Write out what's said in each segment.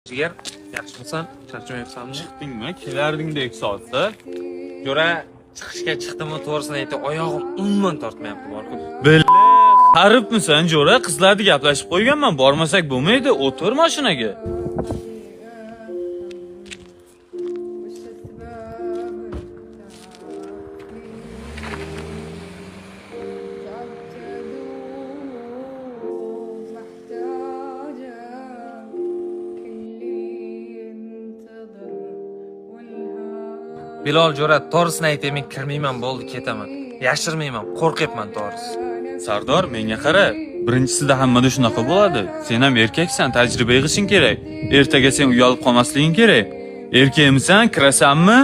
Jigar, yaxshimisan? Charchamayapsanmi? Chiqdingmi? Kelardingdek soatda. Jo'ra, chiqishga chiqdimmi, to'g'risini aytib, oyog'im umuman tortmayapti borku. Billa, qaribmisan Jo'ra? Qizlarni gaplashib qo'yganman. Bormasak bo'lmaydi. O'tir mashinaga. Bilol Jo'ra, to'g'risini aytib, men kirmayman, bo'ldi, ketaman. Yashirmayman, qo'rqyapman to'g'risi. Sardor, menga qara. Birinchisida hammada shunaqa bo'ladi. Sen ham erkaksan, tajriba yig'ishing kerak. Ertaga sen uyalib qolmasliging kerak. Erkakmisan, kirasanmi?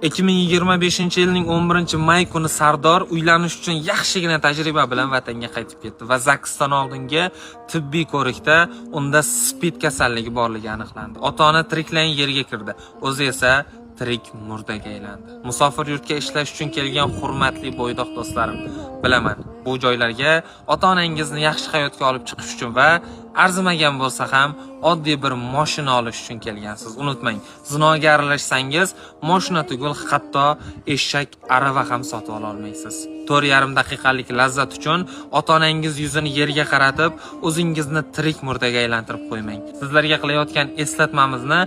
...2025-yilning 11-may kuni Sardor uylanish uchun yaxshigina tajriba bilan vatanga qaytib ketdi va zaksdan oldingi tibbiy ko'rikda unda SPID kasalligi borligi aniqlandi. Ota-ona tiriklayin yerga kirdi, o'zi esa tirik murdaga aylandi. Musofir yurtga ishlash uchun kelgan hurmatli bo'ydoq do'stlarim, bilaman, bu joylarga ota-onangizni yaxshi hayotga olib chiqish uchun va arzimagan bo'lsa ham oddiy bir mashina olish uchun kelgansiz. Unutmang, zinoga aralashsangiz, mashina tugul hatto eshak, arava ham sotib ola olmaysiz. 4,5 daqiqalik lazzat uchun ota-onangiz yuzini yerga qaratib, o'zingizni tirik murdaga aylantirib qo'ymang. Sizlarga qilayotgan eslatmamizni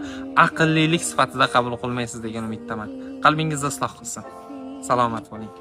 aqllilik sifatida qabul qilmaysiz degan umiddaman. Qalbingizni isloh qilsin. Salomat bo'ling.